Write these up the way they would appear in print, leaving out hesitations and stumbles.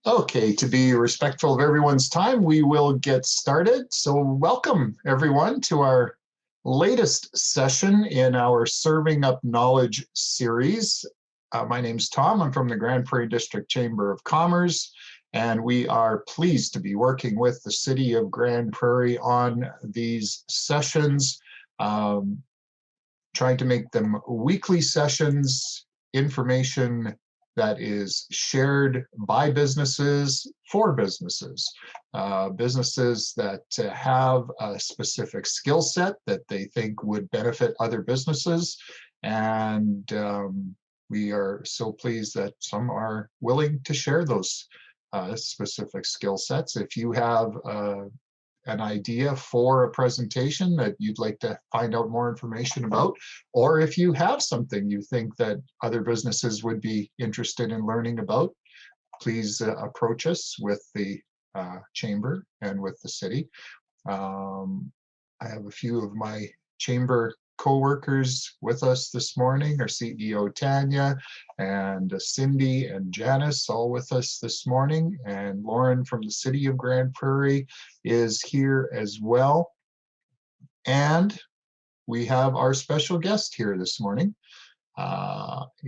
Okay, to be respectful of everyone's time, we will get started. So welcome everyone to our latest session in our Serving Up Knowledge series. My name's Tom. I'm from the Grande Prairie District Chamber of Commerce, and we are pleased to be working with the City of Grande Prairie on these sessions, trying to make them weekly sessions, information that is shared by businesses for businesses, businesses that have a specific skill set that they think would benefit other businesses. And we are so pleased that some are willing to share those specific skill sets. If you have an idea for a presentation that you'd like to find out more information about, or if you have something you think that other businesses would be interested in learning about, please approach us with the chamber and with the city. I have a few of my chamber co-workers with us this morning, our CEO Tanya and Cindy and Janice all with us this morning, and Lauren from the City of Grande Prairie is here as well. And we have our special guest here this morning.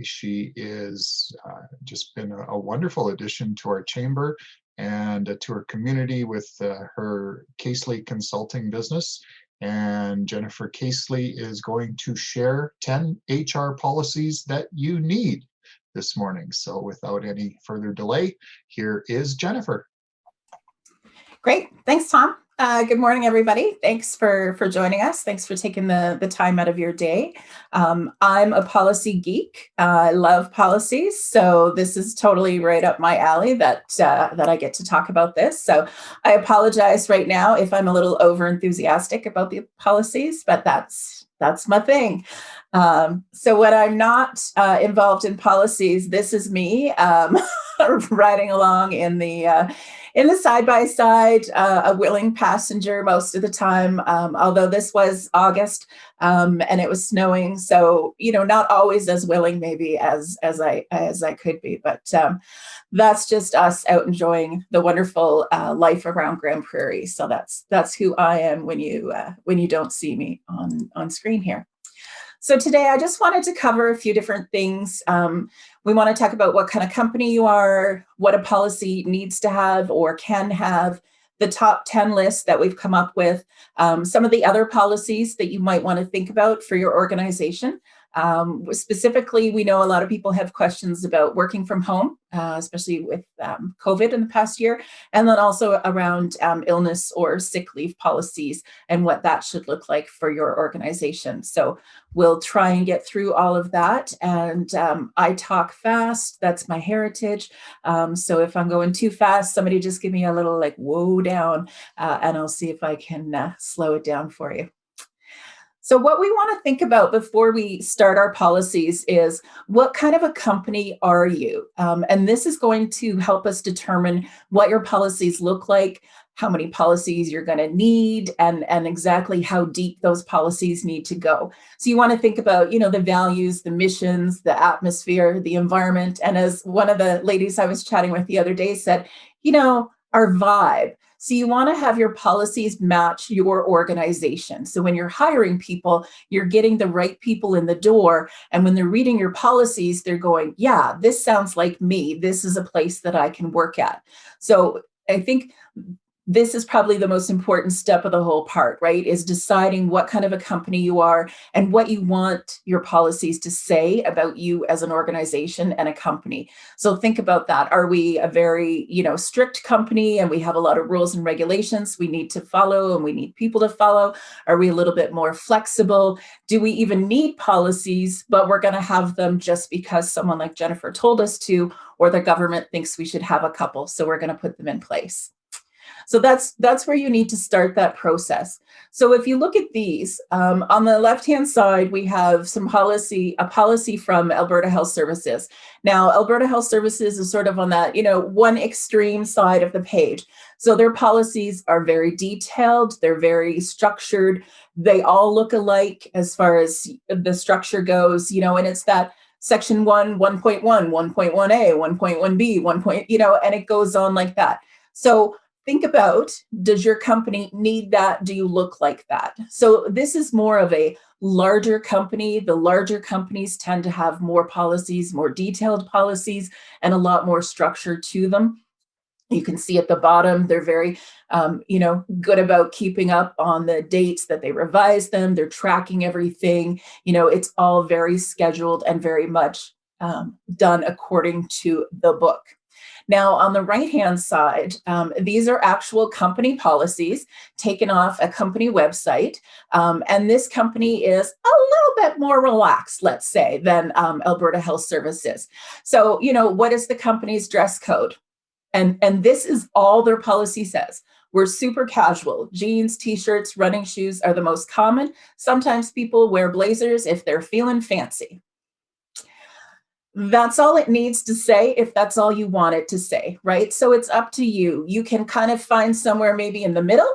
She is just been a wonderful addition to our chamber and to our community with her Caseley Consulting business. And Jennifer Caseley is going to share 10 HR policies that you need this morning. So without any further delay, here is Jennifer. Great. Thanks, Tom. Good morning, everybody. Thanks for joining us. Thanks for taking the time out of your day. I'm a policy geek. I love policies, so this is totally right up my alley that I get to talk about this. So I apologize right now if I'm a little over enthusiastic about the policies, but that's my thing. So when I'm not involved in policies, this is me riding along in the side-by-side, a willing passenger most of the time, although this was August and it was snowing. So, not always as willing maybe as I could be, but that's just us out enjoying the wonderful life around Grande Prairie. So that's who I am when you don't see me on screen here. So today I just wanted to cover a few different things. We want to talk about what kind of company you are, what a policy needs to have or can have, the top 10 lists that we've come up with, some of the other policies that you might want to think about for your organization. Specifically, we know a lot of people have questions about working from home, especially with COVID in the past year, and then also around illness or sick leave policies and what that should look like for your organization. So we'll try and get through all of that. And I talk fast. That's my heritage. So if I'm going too fast, somebody just give me a little whoa down, and I'll see if I can slow it down for you. So what we want to think about before we start our policies is, what kind of a company are you? And this is going to help us determine what your policies look like, how many policies you're going to need, and exactly how deep those policies need to go. So you want to think about, the values, the missions, the atmosphere, the environment. And as one of the ladies I was chatting with the other day said, our vibe. So you want to have your policies match your organization. So when you're hiring people, you're getting the right people in the door. And when they're reading your policies, they're going, yeah, this sounds like me. This is a place that I can work at. So I think this is probably the most important step of the whole part, right? Is deciding what kind of a company you are and what you want your policies to say about you as an organization and a company. So think about that. Are we a very, strict company and we have a lot of rules and regulations we need to follow and we need people to follow? Are we a little bit more flexible? Do we even need policies, but we're going to have them just because someone like Jennifer told us to, or the government thinks we should have a couple, so we're going to put them in place? So that's where you need to start that process. So if you look at these, on the left-hand side, we have a policy from Alberta Health Services. Now, Alberta Health Services is sort of on that, one extreme side of the page. So their policies are very detailed, they're very structured, they all look alike as far as the structure goes, and it's that section 1, 1.1, 1.1a, 1.1b, 1. And it goes on like that. So think about, does your company need that? Do you look like that? So this is more of a larger company. The larger companies tend to have more policies, more detailed policies, and a lot more structure to them. You can see at the bottom, they're very, good about keeping up on the dates that they revise them. They're tracking everything. It's all very scheduled and very much done according to the book. Now, on the right-hand side, these are actual company policies taken off a company website. And this company is a little bit more relaxed, let's say, than Alberta Health Services. So, what is the company's dress code? And this is all their policy says. We're super casual. Jeans, t-shirts, running shoes are the most common. Sometimes people wear blazers if they're feeling fancy. That's all it needs to say if that's all you want it to say, right? So it's up to you. You can kind of find somewhere maybe in the middle,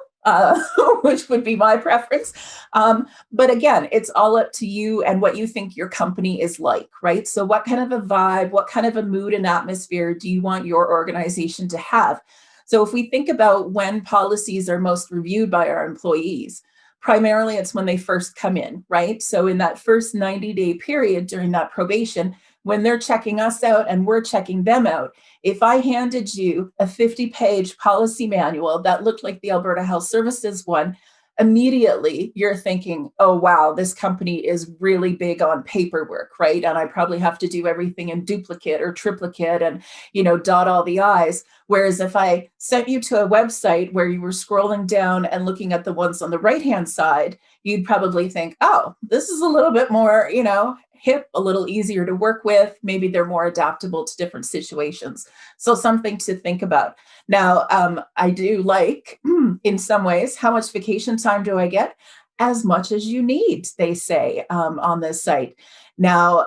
which would be my preference. But again, it's all up to you and what you think your company is like, right? So what kind of a vibe, what kind of a mood and atmosphere do you want your organization to have? So if we think about when policies are most reviewed by our employees, primarily it's when they first come in, right? So in that first 90-day period during that probation, when they're checking us out and we're checking them out, if I handed you a 50-page policy manual that looked like the Alberta Health Services one, immediately you're thinking, oh, wow, this company is really big on paperwork, right? And I probably have to do everything in duplicate or triplicate and, dot all the I's. Whereas if I sent you to a website where you were scrolling down and looking at the ones on the right-hand side, you'd probably think, oh, this is a little bit more, hip, a little easier to work with. Maybe they're more adaptable to different situations. So something to think about. Now, I do like, in some ways, how much vacation time do I get? As much as you need, they say on this site. Now,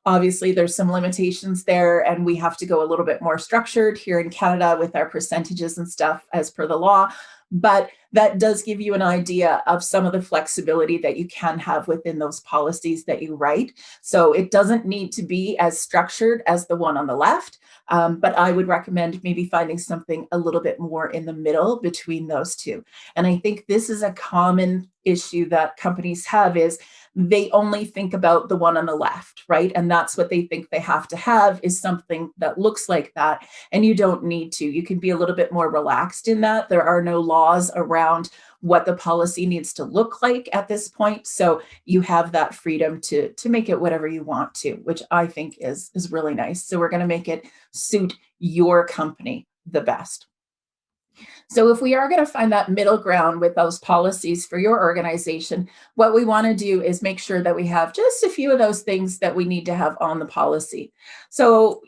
obviously, there's some limitations there, and we have to go a little bit more structured here in Canada with our percentages and stuff as per the law. But that does give you an idea of some of the flexibility that you can have within those policies that you write. So it doesn't need to be as structured as the one on the left, but I would recommend maybe finding something a little bit more in the middle between those two. And I think this is a common issue that companies have is they only think about the one on the left, right? And that's what they think they have to have is something that looks like that. And you don't need to. You can be a little bit more relaxed in that. There are no laws around what the policy needs to look like at this point. So you have that freedom to make it whatever you want to, which I think is really nice. So we're going to make it suit your company the best. So if we are going to find that middle ground with those policies for your organization, what we want to do is make sure that we have just a few of those things that we need to have on the policy. So,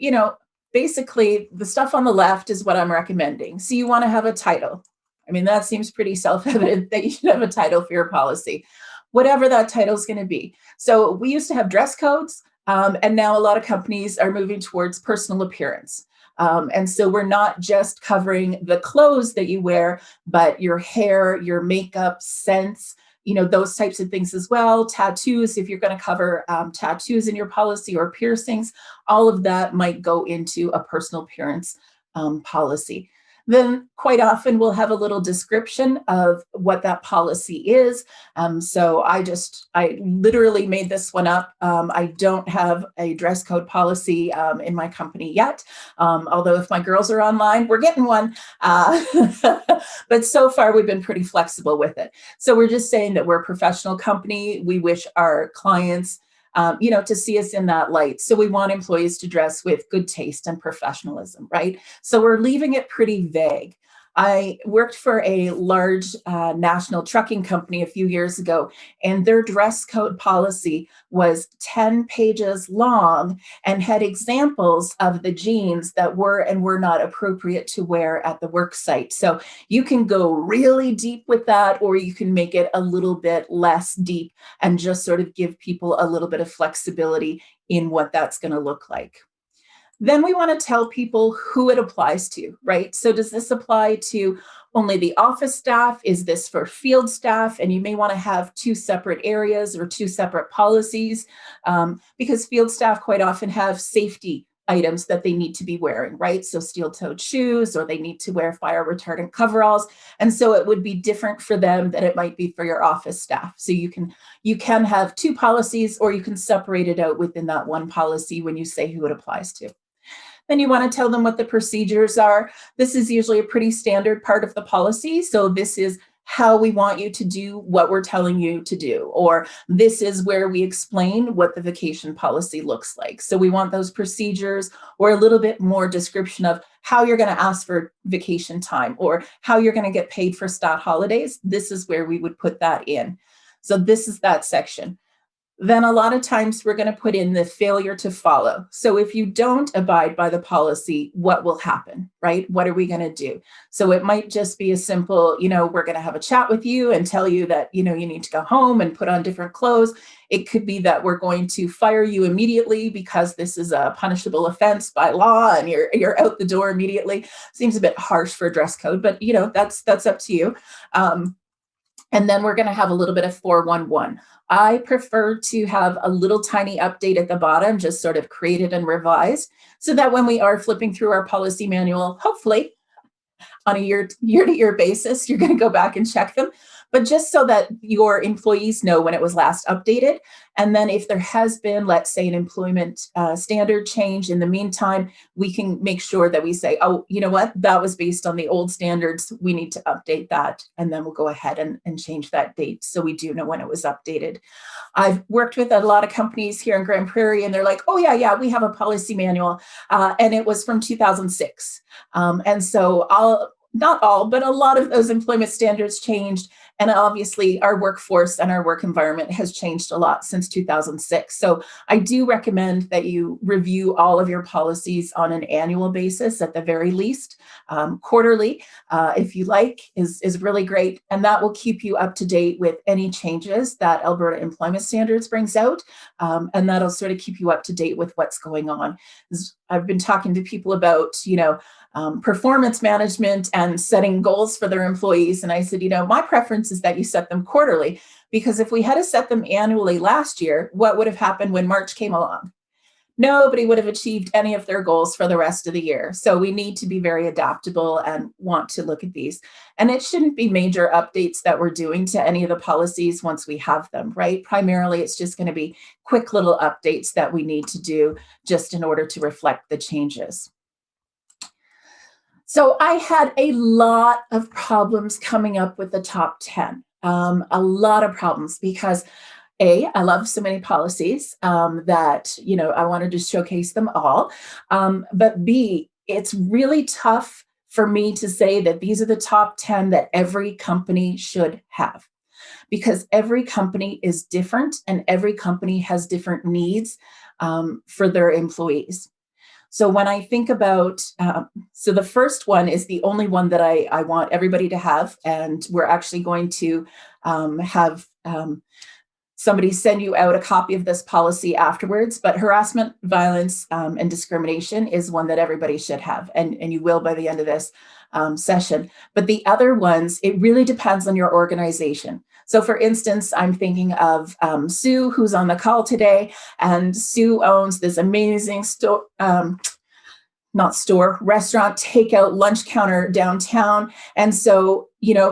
basically the stuff on the left is what I'm recommending. So you want to have a title. I mean, that seems pretty self-evident that you should have a title for your policy, whatever that title is going to be. So we used to have dress codes, and now a lot of companies are moving towards personal appearance. And so we're not just covering the clothes that you wear, but your hair, your makeup, scents, those types of things as well. Tattoos, if you're going to cover tattoos in your policy or piercings, all of that might go into a personal appearance policy. Then quite often we'll have a little description of what that policy is. So I literally made this one up. I don't have a dress code policy in my company yet. Although if my girls are online, we're getting one. But so far we've been pretty flexible with it. So we're just saying that we're a professional company. We wish our clients to see us in that light. So we want employees to dress with good taste and professionalism, right? So we're leaving it pretty vague. I worked for a large national trucking company a few years ago, and their dress code policy was 10 pages long and had examples of the jeans that were and were not appropriate to wear at the work site. So you can go really deep with that, or you can make it a little bit less deep and just sort of give people a little bit of flexibility in what that's going to look like. Then we want to tell people who it applies to, right? So does this apply to only the office staff? Is this for field staff? And you may want to have two separate areas or two separate policies, because field staff quite often have safety items that they need to be wearing, right? So steel-toed shoes, or they need to wear fire retardant coveralls. And so it would be different for them than it might be for your office staff. So you can have two policies, or you can separate it out within that one policy when you say who it applies to. Then you want to tell them what the procedures are. This is usually a pretty standard part of the policy. So this is how we want you to do what we're telling you to do, or this is where we explain what the vacation policy looks like. So we want those procedures, or a little bit more description of how you're going to ask for vacation time, or how you're going to get paid for stat holidays. This is where we would put that in. So this is that section. Then a lot of times we're going to put in the failure to follow. So if you don't abide by the policy, what will happen, right? What are we going to do? So it might just be a simple, we're going to have a chat with you and tell you that, you need to go home and put on different clothes. It could be that we're going to fire you immediately because this is a punishable offense by law and you're out the door immediately. Seems a bit harsh for a dress code, but that's up to you. And then we're going to have a little bit of 411. I prefer to have a little tiny update at the bottom, just sort of created and revised, so that when we are flipping through our policy manual, hopefully on a year-to-year basis, you're going to go back and check them, but just so that your employees know when it was last updated. And then if there has been, let's say, an employment standard change in the meantime, we can make sure that we say, oh, you know what, that was based on the old standards. We need to update that. And then we'll go ahead and change that date so we do know when it was updated. I've worked with a lot of companies here in Grande Prairie, and they're like, oh, yeah, we have a policy manual. And it was from 2006. And so not all, but a lot of those employment standards changed. And obviously our workforce and our work environment has changed a lot since 2006. So I do recommend that you review all of your policies on an annual basis at the very least. Quarterly, if you like, is really great. And that will keep you up to date with any changes that Alberta Employment Standards brings out. And that'll sort of keep you up to date with what's going on. I've been talking to people about, performance management and setting goals for their employees. And I said, my preference is that you set them quarterly, because if we had to set them annually last year, what would have happened when March came along? Nobody would have achieved any of their goals for the rest of the year. So we need to be very adaptable and want to look at these. And it shouldn't be major updates that we're doing to any of the policies once we have them, right? Primarily, it's just going to be quick little updates that we need to do just in order to reflect the changes. So I had a lot of problems coming up with the top 10, a lot of problems, because I love so many policies that, I wanted to showcase them all. But B, it's really tough for me to say that these are the top 10 that every company should have, because every company is different and every company has different needs for their employees. So when I think about, so the first one is the only one that I want everybody to have, and we're actually going to have somebody send you out a copy of this policy afterwards, but harassment, violence, and discrimination is one that everybody should have, and you will by the end of this session. But the other ones, it really depends on your organization. So for instance, I'm thinking of Sue, who's on the call today, and Sue owns this amazing restaurant, takeout, lunch counter downtown. And so,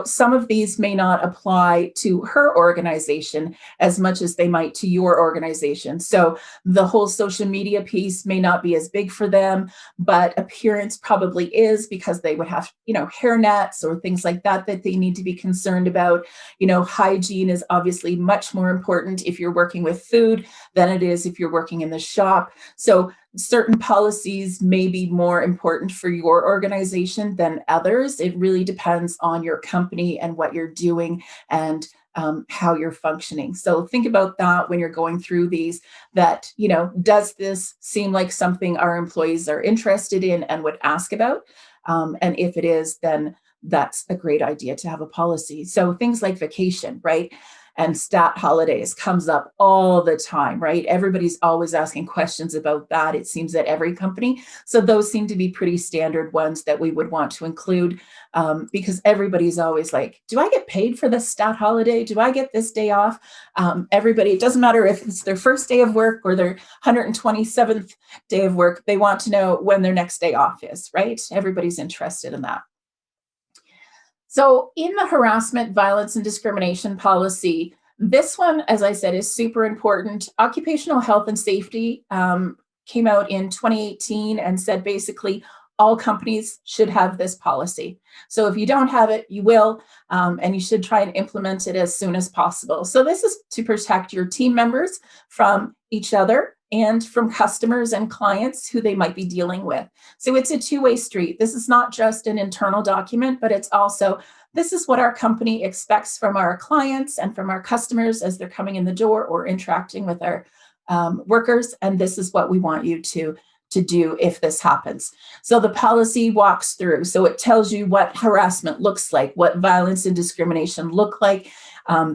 some of these may not apply to her organization as much as they might to your organization. So the whole social media piece may not be as big for them, but appearance probably is, because they would have, hair nets or things like that they need to be concerned about. Hygiene is obviously much more important if you're working with food than it is if you're working in the shop. So certain policies may be more important for your organization than others. It really depends on your company and what you're doing and how you're functioning. So think about that when you're going through these, that, does this seem like something our employees are interested in and would ask about? And if it is, then that's a great idea to have a policy. So things like vacation, right? And stat holidays comes up all the time, right? Everybody's always asking questions about that. It seems at every company. So those seem to be pretty standard ones that we would want to include, because everybody's always like, do I get paid for this stat holiday? Do I get this day off? Everybody, it doesn't matter if it's their first day of work or their 127th day of work, they want to know when their next day off is, right? Everybody's interested in that. So in the harassment, violence, and discrimination policy, this one, as I said, is super important. Occupational health and safety came out in 2018 and said basically all companies should have this policy. So if you don't have it, you will, and you should try and implement it as soon as possible. So this is to protect your team members from each other and from customers and clients who they might be dealing with. So it's a two-way street. This is not just an internal document, but it's also, this is what our company expects from our clients and from our customers as they're coming in the door or interacting with our workers. And this is what we want you to do if this happens. So the policy walks through. So it tells you what harassment looks like, what violence and discrimination look like.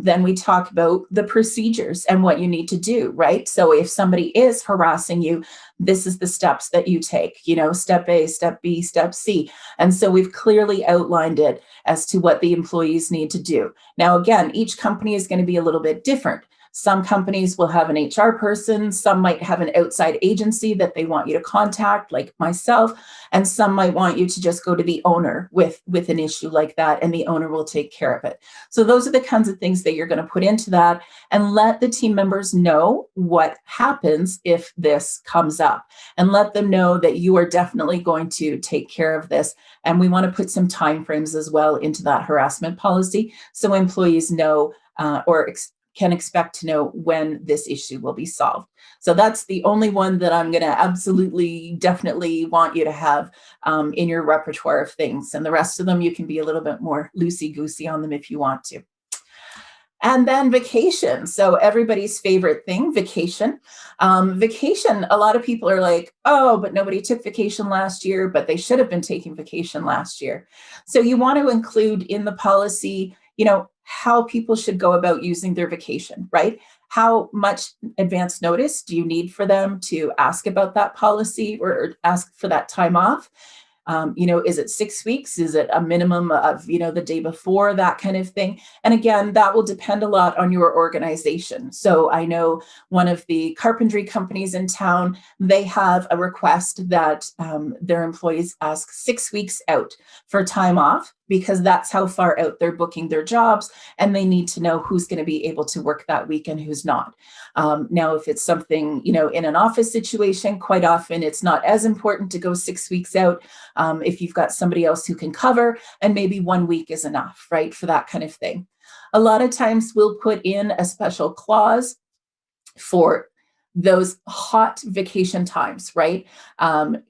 Then we talk about the procedures and what you need to do, right? So if somebody is harassing you, this is the steps that you take, step A, step B, step C. And so we've clearly outlined it as to what the employees need to do. Now, again, each company is going to be a little bit different. Some companies will have an HR person, some might have an outside agency that they want you to contact, like myself, and some might want you to just go to the owner with an issue like that, and the owner will take care of it. So those are the kinds of things that you're going to put into that, and let the team members know what happens if this comes up, and let them know that you are definitely going to take care of this. And we want to put some timeframes as well into that harassment policy so employees know can expect to know when this issue will be solved. So that's the only one that I'm going to absolutely, definitely want you to have in your repertoire of things. And the rest of them, you can be a little bit more loosey-goosey on them if you want to. And then vacation. So everybody's favorite thing, vacation. Vacation, a lot of people are like, oh, but nobody took vacation last year, but they should have been taking vacation last year. So you want to include in the policy, how people should go about using their vacation, right? How much advance notice do you need for them to ask about that policy or ask for that time off? Is it 6 weeks? Is it a minimum of, the day before, that kind of thing? And again, that will depend a lot on your organization. So I know one of the carpentry companies in town, they have a request that their employees ask 6 weeks out for time off, because that's how far out they're booking their jobs, and they need to know who's going to be able to work that week and who's not. Now, if it's something, in an office situation, quite often it's not as important to go 6 weeks out if you've got somebody else who can cover, and maybe 1 week is enough, right, for that kind of thing. A lot of times we'll put in a special clause for those hot vacation times, right?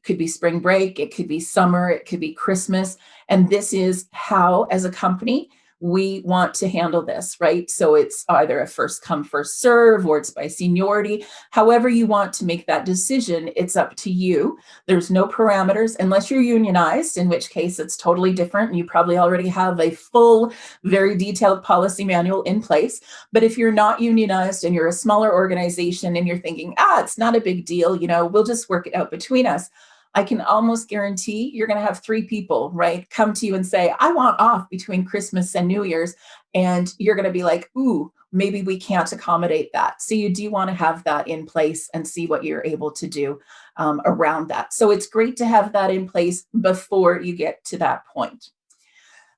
Could be spring break, it could be summer, it could be Christmas. And this is how, as a company, we want to handle this, right? So it's either a first come, first serve, or it's by seniority. However you want to make that decision, it's up to you. There's no parameters unless you're unionized, in which case it's totally different. And you probably already have a full, very detailed policy manual in place. But if you're not unionized and you're a smaller organization and you're thinking, it's not a big deal, we'll just work it out between us, I can almost guarantee you're going to have 3 people, right, come to you and say, I want off between Christmas and New Year's. And you're going to be like, ooh, maybe we can't accommodate that. So you do want to have that in place and see what you're able to do around that. So it's great to have that in place before you get to that point.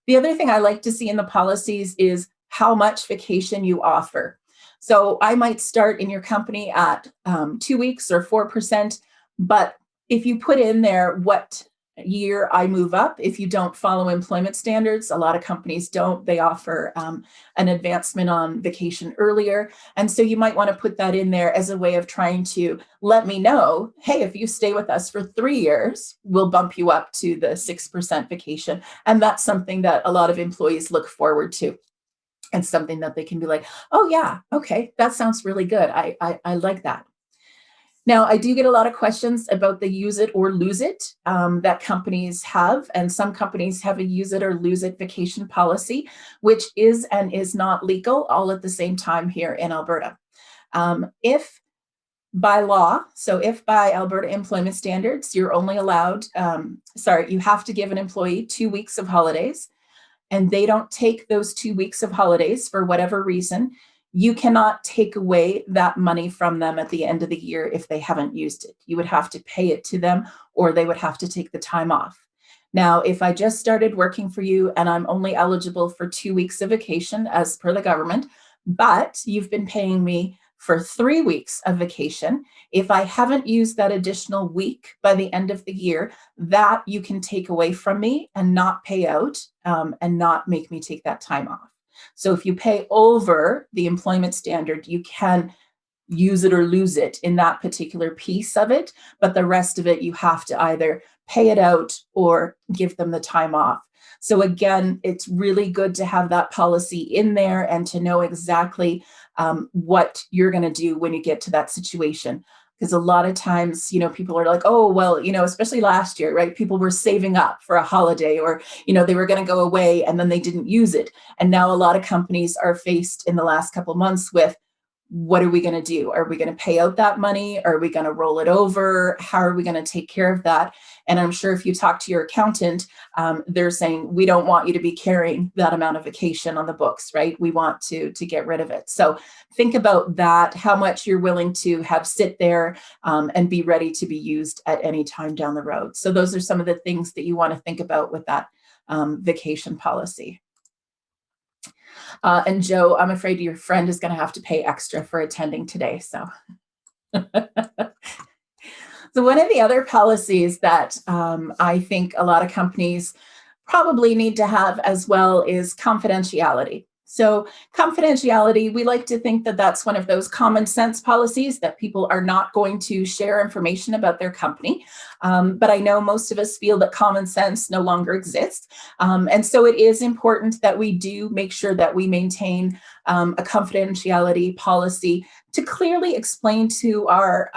The other thing I like to see in the policies is how much vacation you offer. So I might start in your company at 2 weeks or 4%, but if you put in there what year I move up, if you don't follow employment standards, a lot of companies don't, they offer an advancement on vacation earlier. And so you might want to put that in there as a way of trying to let me know, hey, if you stay with us for 3 years, we'll bump you up to the 6% vacation. And that's something that a lot of employees look forward to. And something that they can be like, oh yeah, okay, that sounds really good. I like that. Now, I do get a lot of questions about the use it or lose it that companies have, and some companies have a use it or lose it vacation policy, which is and is not legal all at the same time here in Alberta. If by law, so if by Alberta employment standards, you're only allowed, you have to give an employee 2 weeks of holidays, and they don't take those 2 weeks of holidays for whatever reason, you cannot take away that money from them at the end of the year if they haven't used it. You would have to pay it to them, or they would have to take the time off. Now, if I just started working for you and I'm only eligible for 2 weeks of vacation as per the government, but you've been paying me for 3 weeks of vacation, if I haven't used that additional week by the end of the year, that you can take away from me and not pay out and not make me take that time off. So if you pay over the employment standard, you can use it or lose it in that particular piece of it, but the rest of it, you have to either pay it out or give them the time off. So again, it's really good to have that policy in there and to know exactly what you're going to do when you get to that situation. Because a lot of times, people are like, oh, well, especially last year, right? People were saving up for a holiday, or, they were going to go away and then they didn't use it. And now a lot of companies are faced in the last couple of months with, what are we going to do? Are we going to pay out that money? Are we going to roll it over? How are we going to take care of that? And I'm sure if you talk to your accountant, they're saying, we don't want you to be carrying that amount of vacation on the books, right? We want to get rid of it. So think about that, how much you're willing to have sit there and be ready to be used at any time down the road. So those are some of the things that you want to think about with that vacation policy. And Joe, I'm afraid your friend is going to have to pay extra for attending today. So, so one of the other policies that I think a lot of companies probably need to have as well is confidentiality. So confidentiality, we like to think that that's one of those common sense policies that people are not going to share information about their company. But I know most of us feel that common sense no longer exists. And so it is important that we do make sure that we maintain a confidentiality policy to clearly explain to our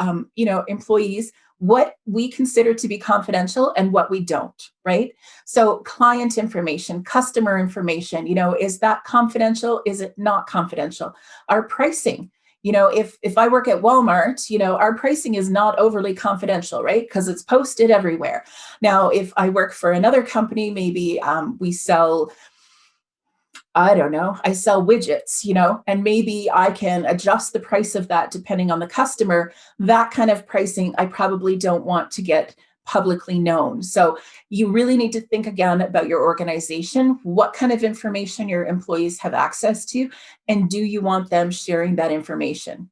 employees what we consider to be confidential and what we don't, right? So client information, customer information, is that confidential? Is it not confidential? Our pricing, if I work at Walmart, our pricing is not overly confidential, right? Because it's posted everywhere. Now, if I work for another company, maybe we sell, I don't know, I sell widgets, and maybe I can adjust the price of that depending on the customer. That kind of pricing, I probably don't want to get publicly known. So you really need to think again about your organization, what kind of information your employees have access to, and do you want them sharing that information?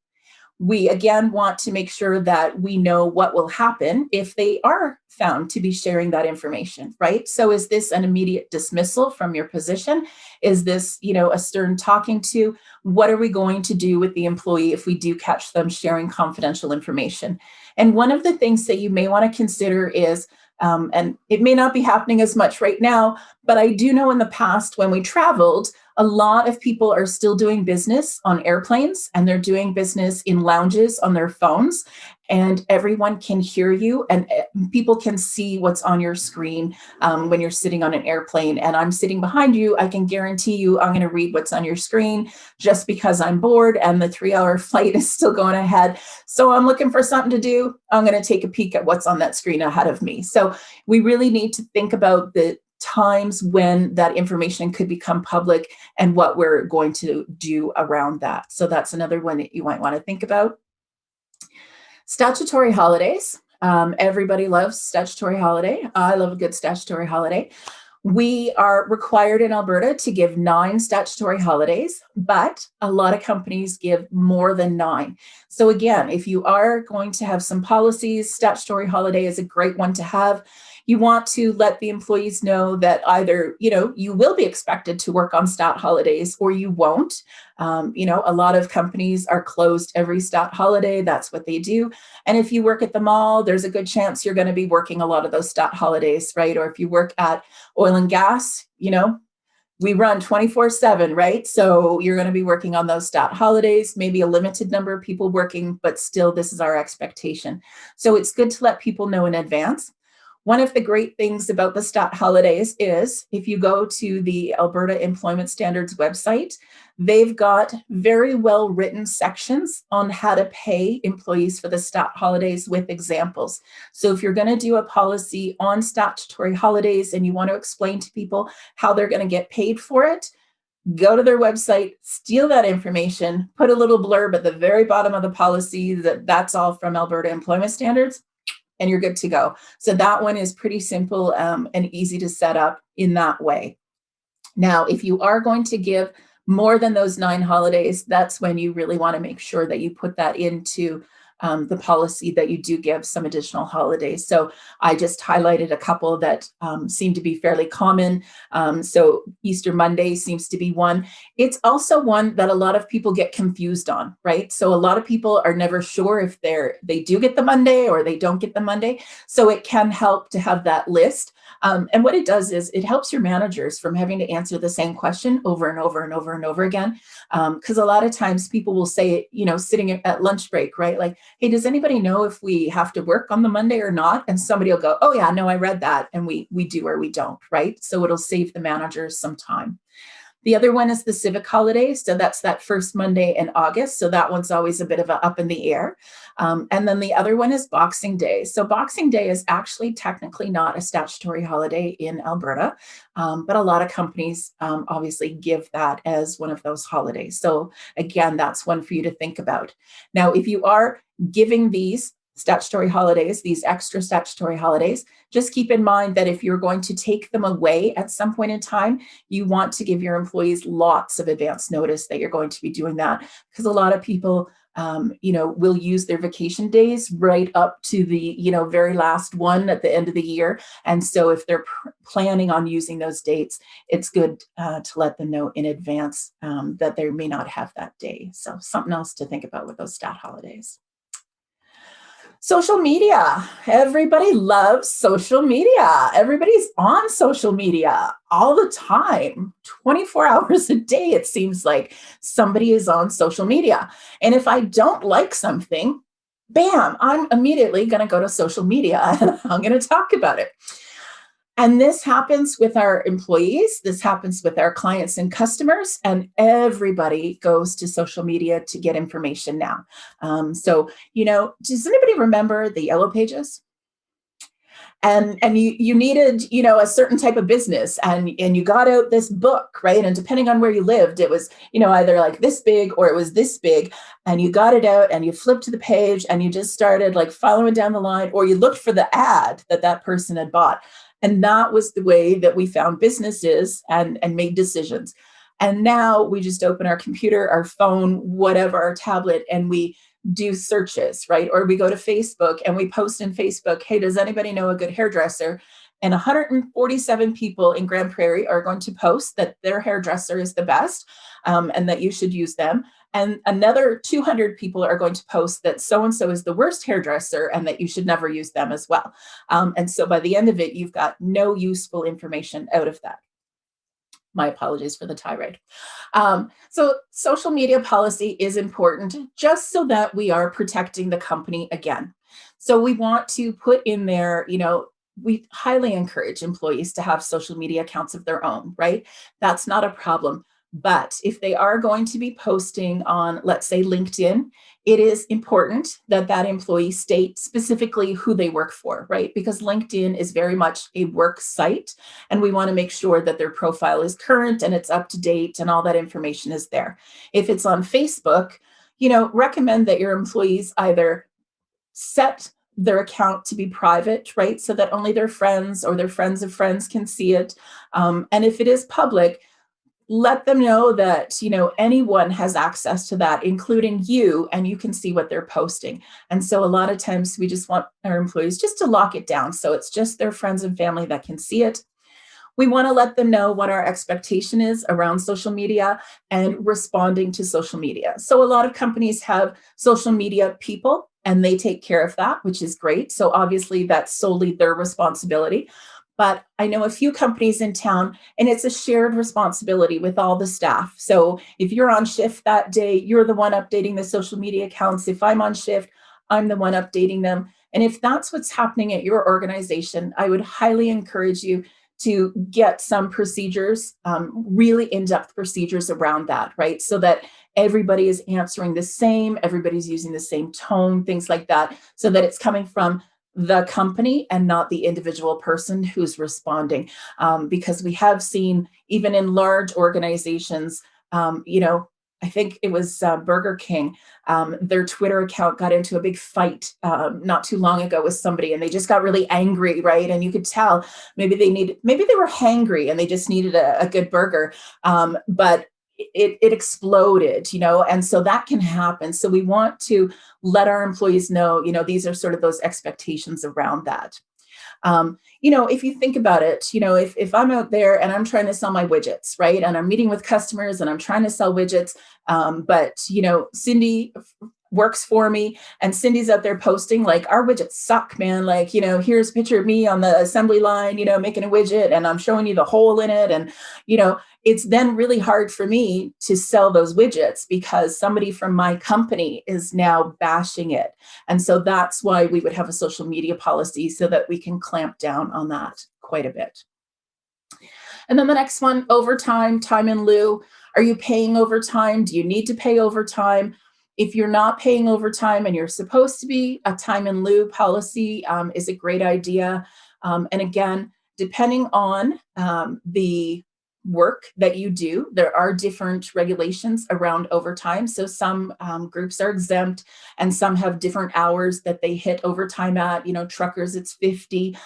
We again want to make sure that we know what will happen if they are found to be sharing that information, right? So is this an immediate dismissal from your position? Is this, a stern talking to? What are we going to do with the employee if we do catch them sharing confidential information? And one of the things that you may want to consider is, and it may not be happening as much right now, but I do know in the past when we traveled, a lot of people are still doing business on airplanes, and they're doing business in lounges on their phones, and everyone can hear you, and people can see what's on your screen when you're sitting on an airplane. And I'm sitting behind you, I can guarantee you I'm going to read what's on your screen just because I'm bored and the 3-hour flight is still going ahead. So I'm looking for something to do. I'm going to take a peek at what's on that screen ahead of me. So we really need to think about the times when that information could become public and what we're going to do around that. So that's another one that you might want to think about. Statutory holidays. Everybody loves statutory holiday. I love a good statutory holiday. We are required in Alberta to give 9 statutory holidays, but a lot of companies give more than 9. So again, if you are going to have some policies, statutory holiday is a great one to have. You want to let the employees know that either, you will be expected to work on stat holidays or you won't. A lot of companies are closed every stat holiday. That's what they do. And if you work at the mall, there's a good chance you're going to be working a lot of those stat holidays, right? Or if you work at oil and gas, we run 24/7, right? So you're going to be working on those stat holidays, maybe a limited number of people working, but still this is our expectation. So it's good to let people know in advance. One of the great things about the stat holidays is if you go to the Alberta Employment Standards website, they've got very well written sections on how to pay employees for the stat holidays with examples. So if you're going to do a policy on statutory holidays and you want to explain to people how they're going to get paid for it, go to their website, steal that information, put a little blurb at the very bottom of the policy that that's all from Alberta Employment Standards, and you're good to go. So that one is pretty simple and easy to set up in that way. Now, if you are going to give more than those 9 holidays, that's when you really want to make sure that you put that into the policy that you do give some additional holidays. So I just highlighted a couple that seem to be fairly common. So Easter Monday seems to be one. It's also one that a lot of people get confused on, right? So a lot of people are never sure if they do get the Monday or they don't get the Monday. So it can help to have that list. And what it does is it helps your managers from having to answer the same question over and over and over and over again. Because a lot of times people will say, sitting at lunch break, right? Like, hey, does anybody know if we have to work on the Monday or not? And somebody will go, oh yeah, no, I read that. And we do or we don't, right? So it'll save the managers some time. The other one is the civic holidays. So that's that first Monday in August. So that one's always a bit of a up in the air. And then the other one is Boxing Day. So Boxing Day is actually technically not a statutory holiday in Alberta, but a lot of companies obviously give that as one of those holidays. So again, that's one for you to think about. Now, if you are giving these statutory holidays, these extra statutory holidays, just keep in mind that if you're going to take them away at some point in time, you want to give your employees lots of advance notice that you're going to be doing that, because a lot of people will use their vacation days right up to the, very last one at the end of the year. And so if they're planning on using those dates, it's good to let them know in advance that they may not have that day. So something else to think about with those stat holidays. Social media. Everybody loves social media. Everybody's on social media all the time, 24 hours a day. It seems like somebody is on social media. And if I don't like something, bam, I'm immediately going to go to social media and I'm going to talk about it. And this happens with our employees. This happens with our clients and customers, and everybody goes to social media to get information now. So, does anybody remember the Yellow Pages? And you needed, a certain type of business, and you got out this book, right? And depending on where you lived, it was, either like this big or it was this big, and you got it out and you flipped to the page and you just started like following down the line, or you looked for the ad that person had bought. And that was the way that we found businesses and made decisions. And now we just open our computer, our phone, whatever, our tablet, and we do searches, right? Or we go to Facebook and we post in Facebook, hey, does anybody know a good hairdresser? And 147 people in Grande Prairie are going to post that their hairdresser is the best and that you should use them. And another 200 people are going to post that so-and-so is the worst hairdresser and that you should never use them as well. And so by the end of it, you've got no useful information out of that. My apologies for the tirade. So social media policy is important just so that we are protecting the company again. So we want to put in there, we highly encourage employees to have social media accounts of their own, right? That's not a problem. But if they are going to be posting on, let's say, LinkedIn, it is important that that employee state specifically who they work for, right? Because LinkedIn is very much a work site, and we want to make sure that their profile is current and it's up to date and all that information is there. If it's on Facebook, recommend that your employees either set their account to be private, right? So that only their friends or their friends of friends can see it. And if it is public, let them know that, anyone has access to that, including you, and you can see what they're posting. And so a lot of times we just want our employees just to lock it down. So it's just their friends and family that can see it. We want to let them know what our expectation is around social media and responding to social media. So a lot of companies have social media people and they take care of that, which is great. So obviously that's solely their responsibility. but I know a few companies in town, and it's a shared responsibility with all the staff. So if you're on shift that day, you're the one updating the social media accounts. If I'm on shift, I'm the one updating them. And if that's what's happening at your organization, I would highly encourage you to get some procedures, really in-depth procedures around that, right? So that everybody is answering the same, everybody's using the same tone, things like that, so that it's coming from the company and not the individual person who's responding. Because we have seen, even in large organizations, I think it was Burger King, their Twitter account got into a big fight not too long ago with somebody, and they just got really angry, right? And you could tell maybe they were hangry and they just needed a good burger, but it exploded, and so that can happen. So we want to let our employees know, these are sort of those expectations around that. If you think about it, if I'm out there and I'm trying to sell my widgets, right, and I'm meeting with customers and I'm trying to sell widgets, but Cindy works for me, and Cindy's out there posting like, our widgets suck, man. Like, here's a picture of me on the assembly line, making a widget, and I'm showing you the hole in it. And, it's then really hard for me to sell those widgets because somebody from my company is now bashing it. And so that's why we would have a social media policy, so that we can clamp down on that quite a bit. And then the next one, overtime, time in lieu. Are you paying overtime? Do you need to pay overtime? If you're not paying overtime and you're supposed to be, a time in lieu policy is a great idea. And again, depending on the work that you do, there are different regulations around overtime. So some groups are exempt, and some have different hours that they hit overtime at. Truckers, it's 50.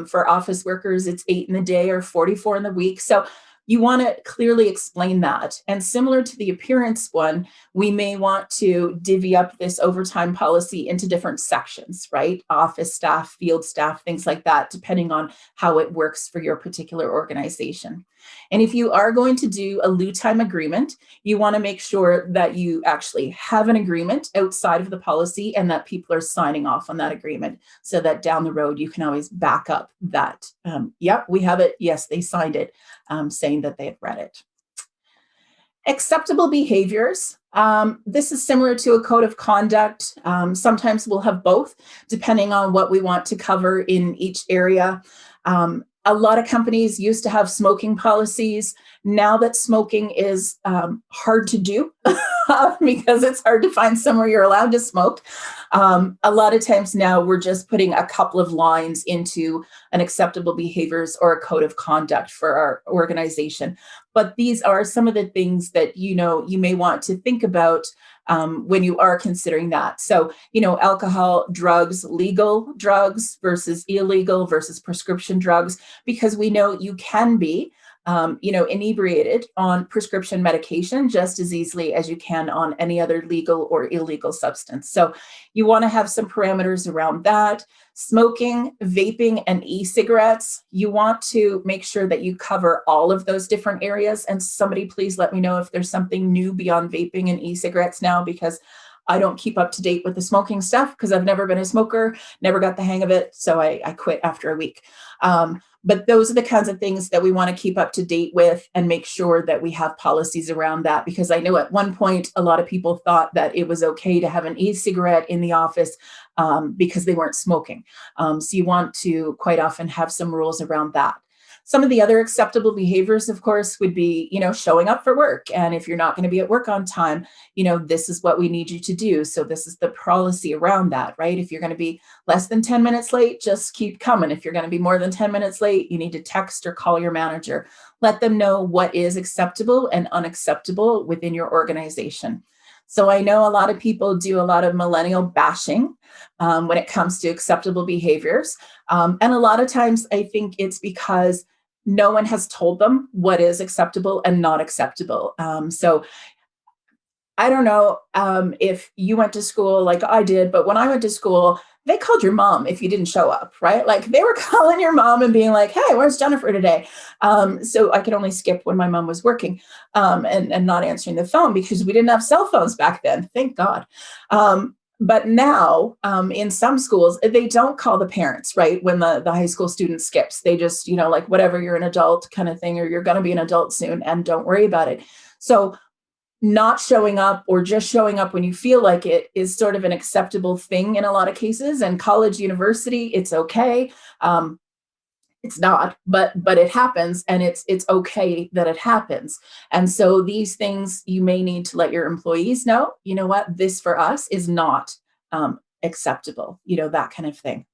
For office workers, it's 8 in the day or 44 in the week. So you want to clearly explain that. And similar to the appearance one, we may want to divvy up this overtime policy into different sections, right? Office staff, field staff, things like that, depending on how it works for your particular organization. And if you are going to do a lieu time agreement, you want to make sure that you actually have an agreement outside of the policy and that people are signing off on that agreement, so that down the road you can always back up that, yep, we have it. Yes, they signed it, saying that they had read it. Acceptable behaviors. This is similar to a code of conduct. Sometimes we'll have both, depending on what we want to cover in each area. A lot of companies used to have smoking policies. Now that smoking is hard to do because it's hard to find somewhere you're allowed to smoke, a lot of times now we're just putting a couple of lines into an acceptable behaviors or a code of conduct for our organization. But these are some of the things that you may want to think about when you are considering that. So, alcohol, drugs, legal drugs versus illegal versus prescription drugs, because we know you can be, inebriated on prescription medication just as easily as you can on any other legal or illegal substance. So you want to have some parameters around that. Smoking, vaping, and e-cigarettes, you want to make sure that you cover all of those different areas. And somebody please let me know if there's something new beyond vaping and e-cigarettes now, because I don't keep up to date with the smoking stuff because I've never been a smoker, never got the hang of it. So I quit after a week. But those are the kinds of things that we want to keep up to date with and make sure that we have policies around that. Because I know at one point, a lot of people thought that it was okay to have an e-cigarette in the office because they weren't smoking. So you want to quite often have some rules around that. Some of the other acceptable behaviors, of course, would be, showing up for work. And if you're not going to be at work on time, this is what we need you to do. So this is the policy around that, right? If you're going to be less than 10 minutes late, just keep coming. If you're going to be more than 10 minutes late, you need to text or call your manager. Let them know what is acceptable and unacceptable within your organization. So I know a lot of people do a lot of millennial bashing when it comes to acceptable behaviors. And a lot of times I think it's because no one has told them what is acceptable and not acceptable. So I don't know if you went to school like I did, but when I went to school, they called your mom if you didn't show up, right? Like they were calling your mom and being like, hey, where's Jennifer today? So I could only skip when my mom was working and not answering the phone because we didn't have cell phones back then. Thank God. But now in some schools, they don't call the parents, right? When the high school student skips, they just, like, whatever, you're an adult kind of thing, or you're going to be an adult soon and don't worry about it. So not showing up or just showing up when you feel like it is sort of an acceptable thing in a lot of cases. And college, university, it's okay. It's not, but it happens, and it's okay that it happens. And so these things you may need to let your employees know, what, this for us is not acceptable, that kind of thing.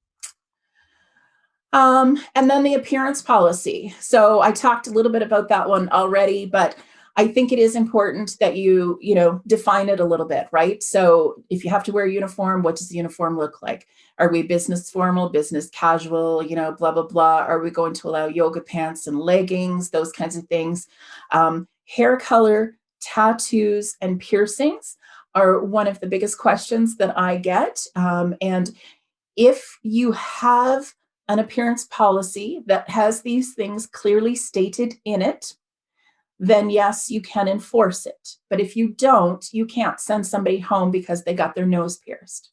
And then the appearance policy. So I talked a little bit about that one already, but I think it is important that you define it a little bit, right? So if you have to wear a uniform, what does the uniform look like? Are we business formal, business casual, blah, blah, blah? Are we going to allow yoga pants and leggings, those kinds of things? Hair color, tattoos, and piercings are one of the biggest questions that I get. And if you have an appearance policy that has these things clearly stated in it, then yes, you can enforce it. But if you don't, you can't send somebody home because they got their nose pierced.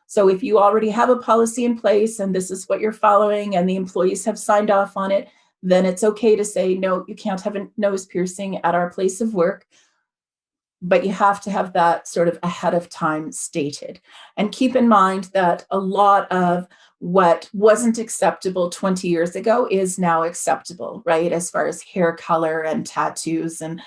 So if you already have a policy in place and this is what you're following and the employees have signed off on it, then it's okay to say, no, you can't have a nose piercing at our place of work. But you have to have that sort of ahead of time stated. And keep in mind that a lot of what wasn't acceptable 20 years ago is now acceptable, right? As far as hair color and tattoos and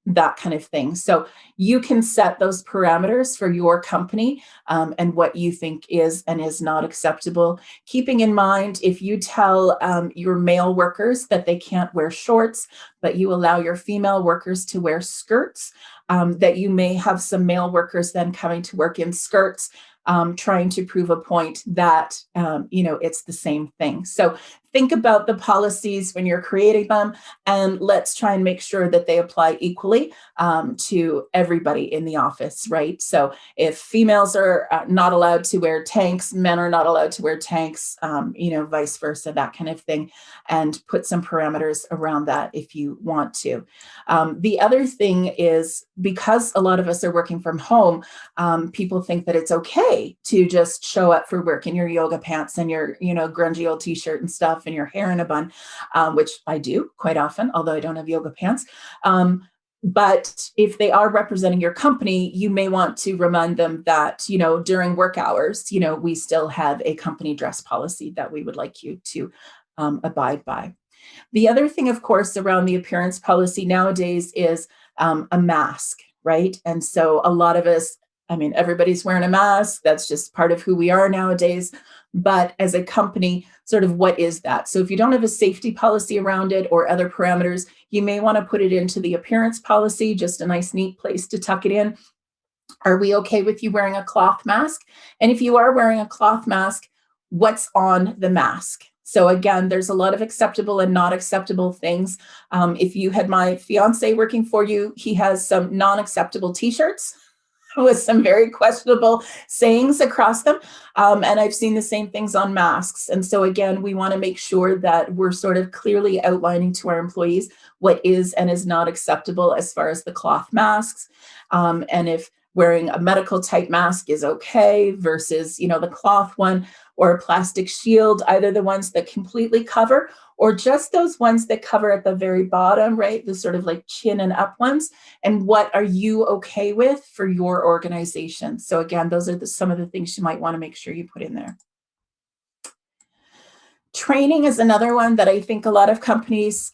that kind of thing. So you can set those parameters for your company and what you think is and is not acceptable. Keeping in mind, if you tell your male workers that they can't wear shorts, but you allow your female workers to wear skirts, that you may have some male workers then coming to work in skirts, trying to prove a point that, it's the same thing. So think about the policies when you're creating them, and let's try and make sure that they apply equally to everybody in the office, right? So if females are not allowed to wear tanks, men are not allowed to wear tanks, vice versa, that kind of thing, and put some parameters around that if you want to. The other thing is, because a lot of us are working from home, people think that it's okay to just show up for work in your yoga pants and your, grungy old t-shirt and stuff and your hair in a bun, which I do quite often, although I don't have yoga pants. But if they are representing your company, you may want to remind them that, during work hours, we still have a company dress policy that we would like you to abide by. The other thing, of course, around the appearance policy nowadays is a mask, right? And so a lot of us, everybody's wearing a mask. That's just part of who we are nowadays. But as a company, sort of what is that? So if you don't have a safety policy around it or other parameters, you may want to put it into the appearance policy, just a nice, neat place to tuck it in. Are we okay with you wearing a cloth mask? And if you are wearing a cloth mask, what's on the mask? So again, there's a lot of acceptable and not acceptable things. If you had my fiance working for you, he has some non-acceptable t-shirts with some very questionable sayings across them. And I've seen the same things on masks. And so again, we want to make sure that we're sort of clearly outlining to our employees what is and is not acceptable as far as the cloth masks. And if wearing a medical type mask is okay versus, the cloth one or a plastic shield, either the ones that completely cover or just those ones that cover at the very bottom, right? The sort of like chin and up ones. And what are you okay with for your organization? So again, those are some of the things you might want to make sure you put in there. Training is another one that I think a lot of companies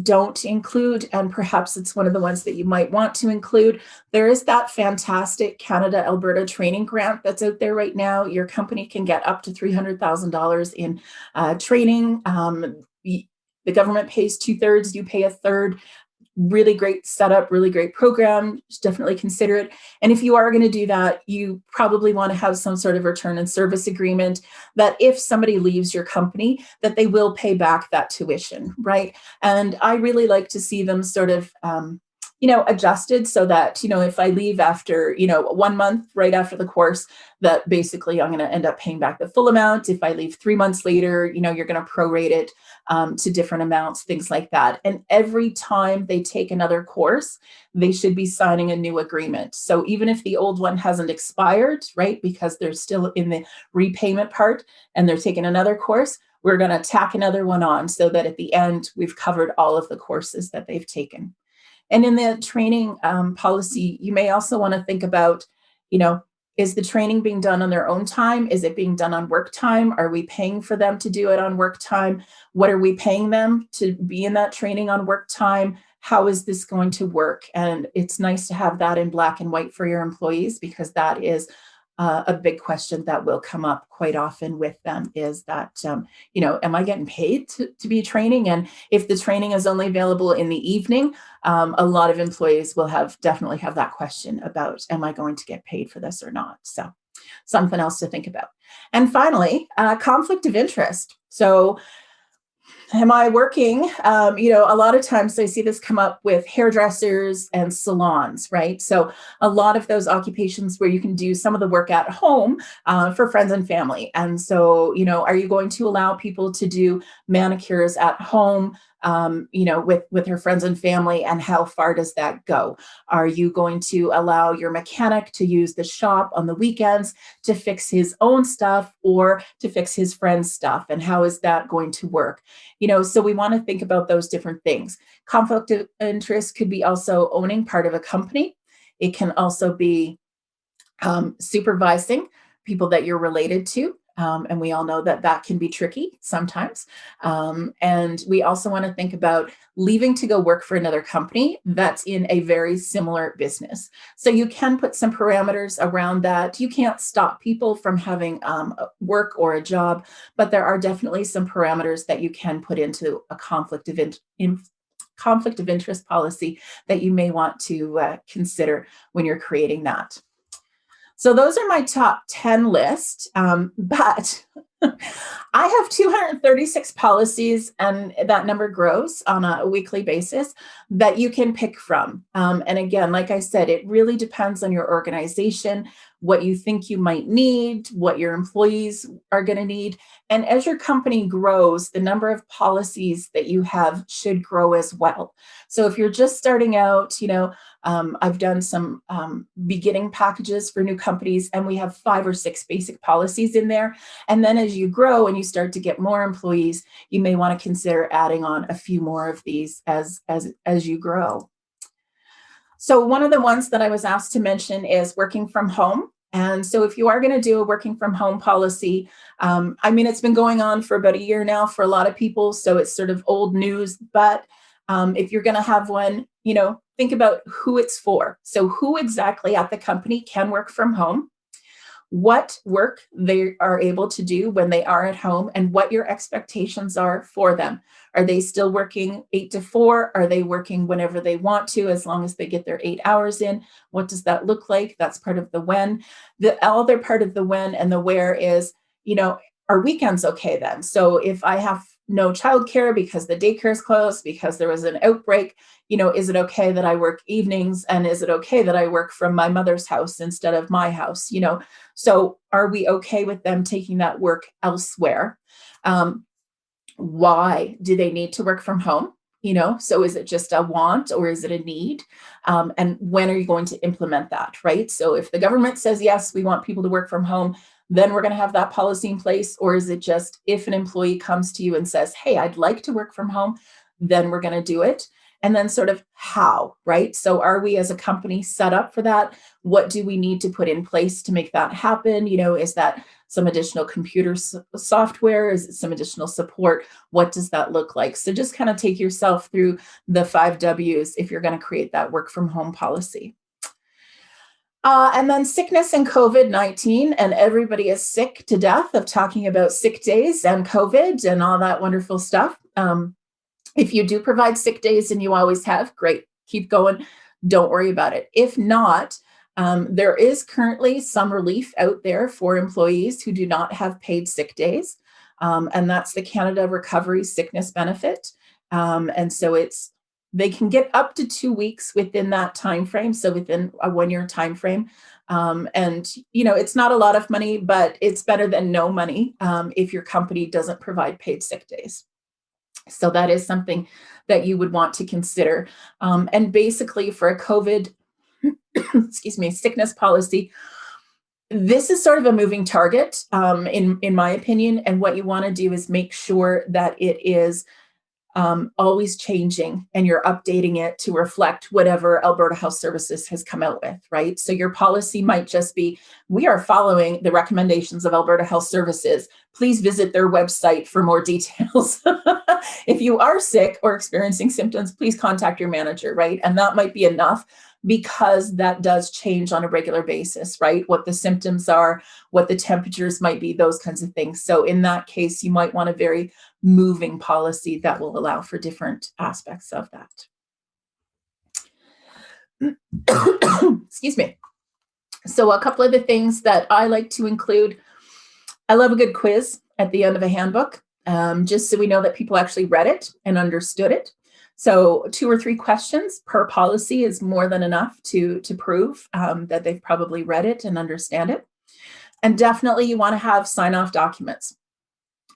don't include, and perhaps it's one of the ones that you might want to include. There is that fantastic Canada-Alberta training grant that's out there right now. Your company can get up to $300,000 in training. The government pays 2/3, you pay 1/3. Really great setup, really great program. Just definitely consider it. And if you are going to do that, you probably want to have some sort of return and service agreement that if somebody leaves your company, that they will pay back that tuition, right? And I really like to see them sort of, adjusted so that, if I leave after, 1 month right after the course, that basically I'm going to end up paying back the full amount. If I leave 3 months later, you're going to prorate it to different amounts, things like that. And every time they take another course, they should be signing a new agreement. So even if the old one hasn't expired, right, because they're still in the repayment part and they're taking another course, we're going to tack another one on so that at the end, we've covered all of the courses that they've taken. And in the training policy, you may also want to think about, is the training being done on their own time? Is it being done on work time? Are we paying for them to do it on work time? What are we paying them to be in that training on work time? How is this going to work? And it's nice to have that in black and white for your employees, because that is a big question that will come up quite often with them, is that, am I getting paid to be training? And if the training is only available in the evening, a lot of employees will definitely have that question about, am I going to get paid for this or not? So something else to think about. And finally, conflict of interest. So am I working? A lot of times I see this come up with hairdressers and salons, right? So a lot of those occupations where you can do some of the work at home for friends and family. And so, are you going to allow people to do manicures at home, with her friends and family? And how far does that go? Are you going to allow your mechanic to use the shop on the weekends to fix his own stuff or to fix his friend's stuff? And how is that going to work? So we want to think about those different things. Conflict of interest could be also owning part of a company. It can also be supervising people that you're related to. And we all know that that can be tricky sometimes. And we also want to think about leaving to go work for another company that's in a very similar business. So you can put some parameters around that. You can't stop people from having work or a job, but there are definitely some parameters that you can put into a conflict of interest policy that you may want to consider when you're creating that. So those are my top 10 list, but I have 236 policies, and that number grows on a weekly basis, that you can pick from. And again, like I said, it really depends on your organization, what you think you might need, what your employees are going to need. And as your company grows, the number of policies that you have should grow as well. So if you're just starting out, I've done some beginning packages for new companies, and we have 5 or 6 basic policies in there. And then as you grow and you start to get more employees, you may want to consider adding on a few more of these as you grow. So one of the ones that I was asked to mention is working from home. And so if you are going to do a working from home policy, it's been going on for about a year now for a lot of people, so it's sort of old news. But if you're going to have one, think about who it's for. So who exactly at the company can work from home, what work they are able to do when they are at home, and what your expectations are for them. Are they still working 8 to 4? Are they working whenever they want to, as long as they get their 8 hours in? What does that look like? That's part of the when. The other part of the when and the where is, are weekends okay then? So if I have no childcare because the daycare is closed, because there was an outbreak, is it okay that I work evenings? And is it okay that I work from my mother's house instead of my house? So are we okay with them taking that work elsewhere? Why do they need to work from home? So is it just a want or is it a need? And when are you going to implement that, right? So if the government says, yes, we want people to work from home, then we're going to have that policy in place. Or is it just if an employee comes to you and says, hey, I'd like to work from home, then we're going to do it. And then sort of how, right? So are we as a company set up for that? What do we need to put in place to make that happen? Is that some additional computer software? Is it some additional support? What does that look like? So just kind of take yourself through the 5 W's if you're going to create that work from home policy. And then sickness and COVID-19, and everybody is sick to death of talking about sick days and COVID and all that wonderful stuff. If you do provide sick days and you always have, great, keep going. Don't worry about it. If not, there is currently some relief out there for employees who do not have paid sick days. And that's the Canada Recovery Sickness Benefit. And so it's They can get up to 2 weeks within that time frame, so within a 1-year time frame. And it's not a lot of money, but it's better than no money if your company doesn't provide paid sick days. So that is something that you would want to consider. And basically, for a COVID, excuse me, sickness policy, this is sort of a moving target, in my opinion. And what you want to do is make sure that it is always changing and you're updating it to reflect whatever Alberta Health Services has come out with, right? So your policy might just be, we are following the recommendations of Alberta Health Services. Please visit their website for more details. If you are sick or experiencing symptoms, please contact your manager, right? And that might be enough, because that does change on a regular basis, right? What the symptoms are, what the temperatures might be, those kinds of things. So in that case, you might want a very moving policy that will allow for different aspects of that. Excuse me. So a couple of the things that I like to include, I love a good quiz at the end of a handbook, just so we know that people actually read it and understood it. So 2 or 3 questions per policy is more than enough to prove that they've probably read it and understand it. And definitely you want to have sign-off documents.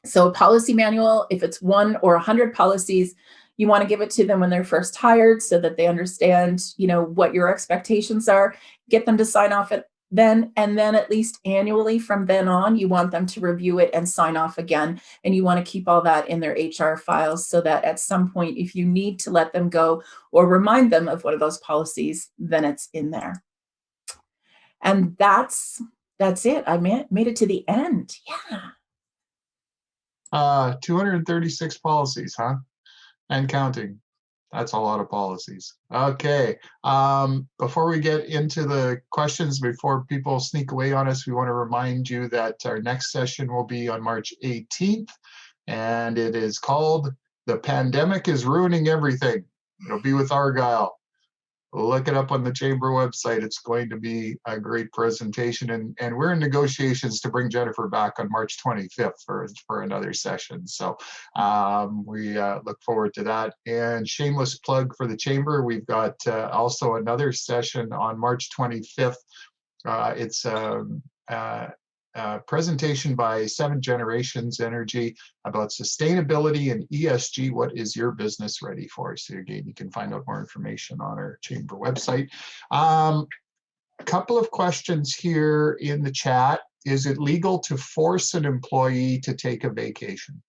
So a policy manual, if it's 1 or 100 policies, you want to give it to them when they're first hired so that they understand, what your expectations are. Get them to sign off it then, and then at least annually from then on, you want them to review it and sign off again. And you want to keep all that in their HR files so that at some point, if you need to let them go or remind them of one of those policies, then it's in there. And that's it. I made it to the end. Yeah. 236 policies, huh? And counting. That's a lot of policies. Okay. Before we get into the questions, before people sneak away on us, we want to remind you that our next session will be on March 18th, and it is called "The Pandemic is Ruining Everything." It'll be with Argyle. Look it up on the Chamber website. It's going to be a great presentation. And we're in negotiations to bring Jennifer back on March 25th for another session. So we look forward to that. And shameless plug for the Chamber, we've got also another session on March 25th. It's a presentation by 7 Generations Energy about sustainability and ESG. What is your business ready for? So again, you can find out more information on our Chamber website. A couple of questions here in the chat. Is it legal to force an employee to take a vacation?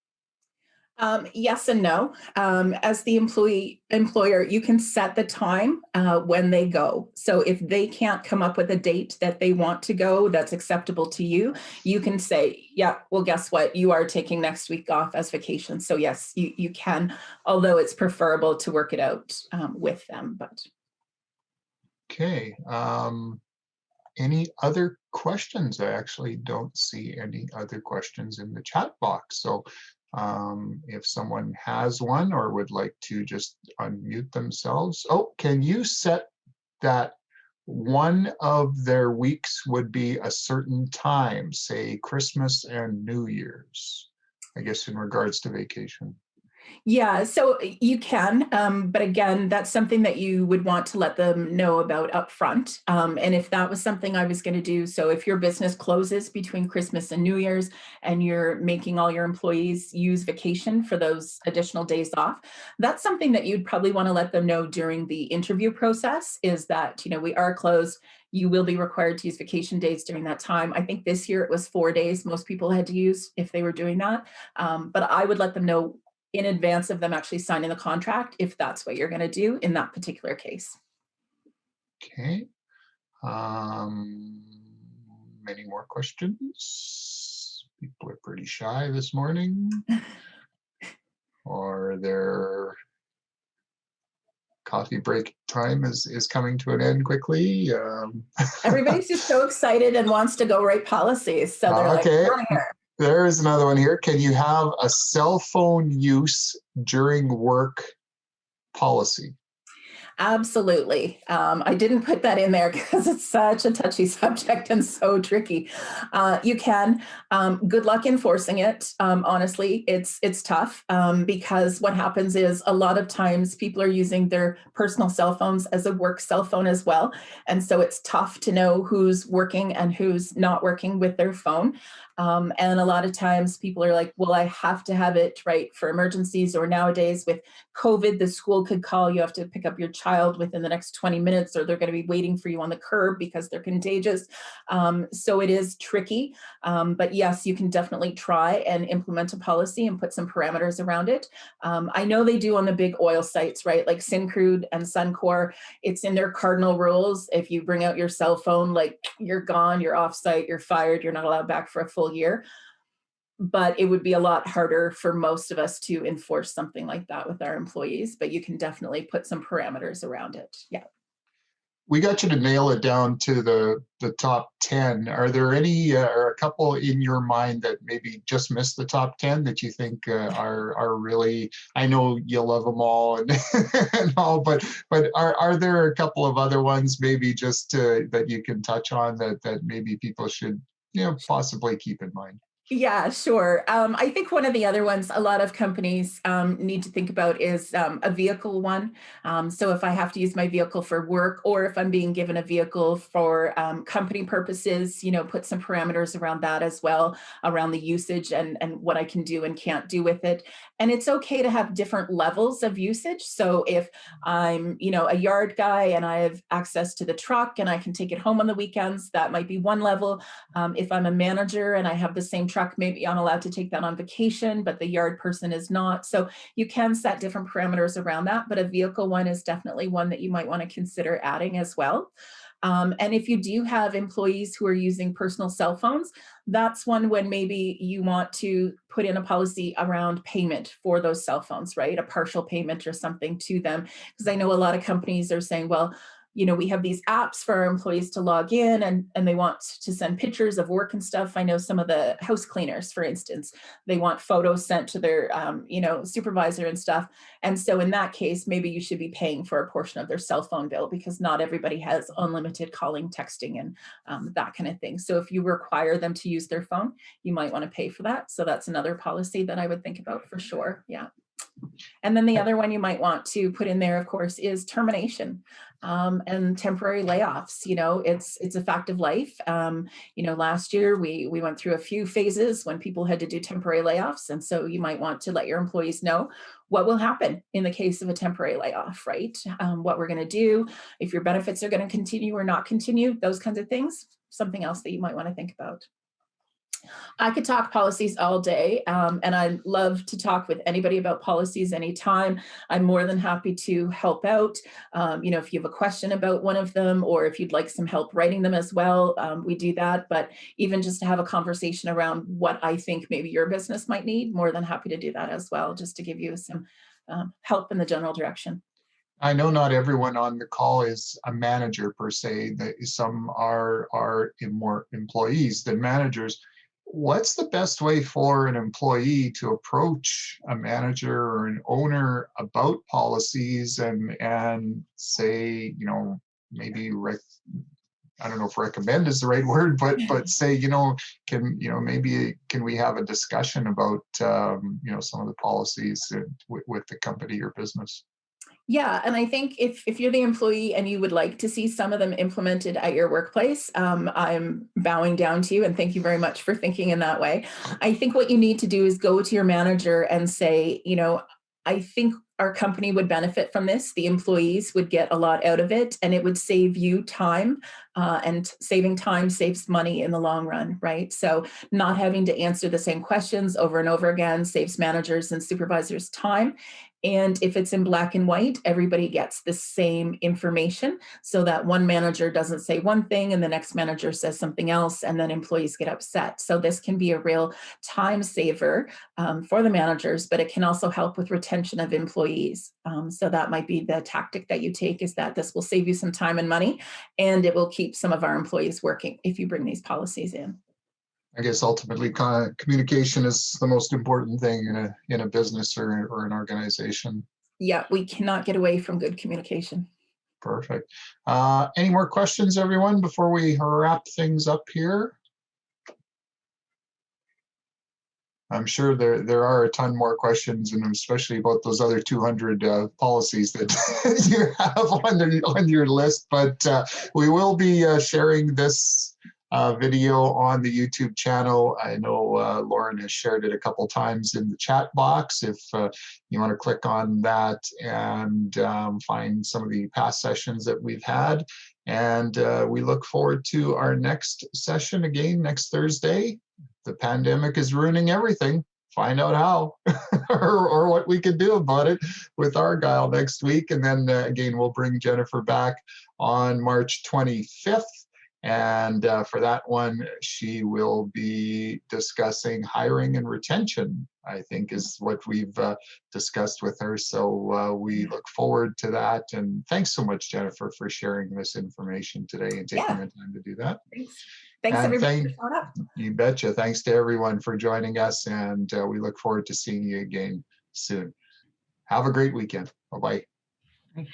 Yes and no. As the employer, you can set the time when they go. So if they can't come up with a date that they want to go that's acceptable to you, you can say, yeah, well, guess what? You are taking next week off as vacation. So yes, you can, although it's preferable to work it out with them. But okay. Any other questions? I actually don't see any other questions in the chat box. So if someone has one or would like to just unmute themselves. Oh, can you set that one of their weeks would be a certain time, say Christmas and New Year's, I guess in regards to vacation? yeah, so you can, but again, that's something that you would want to let them know about upfront. And if that was something I was going to do, so if your business closes between Christmas and New Year's and you're making all your employees use vacation for those additional days off, that's something that you'd probably want to let them know during the interview process, is that, we are closed. You will be required to use vacation days during that time. I think this year it was 4 days most people had to use if they were doing that. But I would let them know in advance of them actually signing the contract, if that's what you're going to do in that particular case. Okay. Many more questions? People are pretty shy this morning. Or their coffee break time is coming to an end quickly. Everybody's just so excited and wants to go write policies. So they're okay. Like, here. There is another one here. Can you have a cell phone use during work policy? Absolutely. I didn't put that in there because it's such a touchy subject and so tricky. You can. Good luck enforcing it. Honestly, it's tough because what happens is a lot of times people are using their personal cell phones as a work cell phone as well. And so it's tough to know who's working and who's not working with their phone. And a lot of times people are like, well, I have to have it right for emergencies, or nowadays with COVID, the school could call, you have to pick up your child within the next 20 minutes, or they're going to be waiting for you on the curb because they're contagious. So it is tricky. But yes, you can definitely try and implement a policy and put some parameters around it. I know they do on the big oil sites, right? Like Syncrude and Suncor, it's in their cardinal rules. If you bring out your cell phone, like you're gone, you're off site, you're fired, you're not allowed back for a full year. But it would be a lot harder for most of us to enforce something like that with our employees, but you can definitely put some parameters around it. Yeah. We got you to nail it down to the top 10. Are there any or a couple in your mind that maybe just missed the top 10 that you think are really, I know you love them all and, and all, but are there a couple of other ones maybe just that you can touch on that maybe people should, possibly keep in mind? Yeah, sure. I think one of the other ones a lot of companies need to think about is a vehicle one. So if I have to use my vehicle for work, or if I'm being given a vehicle for company purposes, put some parameters around that as well, around the usage and what I can do and can't do with it. And it's okay to have different levels of usage. So if I'm, a yard guy and I have access to the truck and I can take it home on the weekends, that might be one level. If I'm a manager and I have the same truck, maybe I'm allowed to take that on vacation, but the yard person is not. So you can set different parameters around that, but a vehicle one is definitely one that you might want to consider adding as well. And if you do have employees who are using personal cell phones, that's one when maybe you want to put in a policy around payment for those cell phones, right? A partial payment or something to them. Because I know a lot of companies are saying, well, we have these apps for our employees to log in and they want to send pictures of work and stuff. I know some of the house cleaners, for instance, they want photos sent to their, supervisor and stuff. And so in that case, maybe you should be paying for a portion of their cell phone bill because not everybody has unlimited calling, texting, and that kind of thing. So if you require them to use their phone, you might want to pay for that. So that's another policy that I would think about for sure. Yeah. And then the other one you might want to put in there, of course, is termination and temporary layoffs. It's a fact of life. Last year we went through a few phases when people had to do temporary layoffs. And so you might want to let your employees know what will happen in the case of a temporary layoff, right? What we're going to do, if your benefits are going to continue or not continue, those kinds of things, something else that you might want to think about. I could talk policies all day, and I love to talk with anybody about policies anytime. I'm more than happy to help out. If you have a question about one of them, or if you'd like some help writing them as well, we do that. But even just to have a conversation around what I think maybe your business might need, more than happy to do that as well, just to give you some help in the general direction. I know not everyone on the call is a manager per se. That some are more employees than managers. What's the best way for an employee to approach a manager or an owner about policies and say, maybe I don't know if recommend is the right word, but say, can we have a discussion about some of the policies with the company or business? Yeah, and I think if you're the employee and you would like to see some of them implemented at your workplace, I'm bowing down to you and thank you very much for thinking in that way. I think what you need to do is go to your manager and say, I think our company would benefit from this. The employees would get a lot out of it, and it would save you time. And saving time saves money in the long run, right? So not having to answer the same questions over and over again saves managers and supervisors time. And if it's in black and white, everybody gets the same information so that one manager doesn't say one thing and the next manager says something else, and then employees get upset. So this can be a real time saver for the managers, but it can also help with retention of employees. So that might be the tactic that you take, is that this will save you some time and money, and it will keep some of our employees working if you bring these policies in. I guess ultimately communication is the most important thing in a business or an organization. Yeah, we cannot get away from good communication. Perfect. Any more questions, everyone, before we wrap things up here? I'm sure there are a ton more questions, and especially about those other 200 policies that you have on your list. But we will be sharing this video on the YouTube channel. I know Lauren has shared it a couple times in the chat box. If you want to click on that and find some of the past sessions that we've had. And we look forward to our next session again next Thursday. The pandemic is ruining everything. Find out how or what we can do about it with Argyle next week. And then again, we'll bring Jennifer back on March 25th. And for that one, she will be discussing hiring and retention, I think is what we've discussed with her. So we look forward to that. And thanks so much, Jennifer, for sharing this information today and taking the time to do that. Thanks everybody for showing up. You betcha. Thanks to everyone for joining us. And we look forward to seeing you again soon. Have a great weekend. Bye-bye.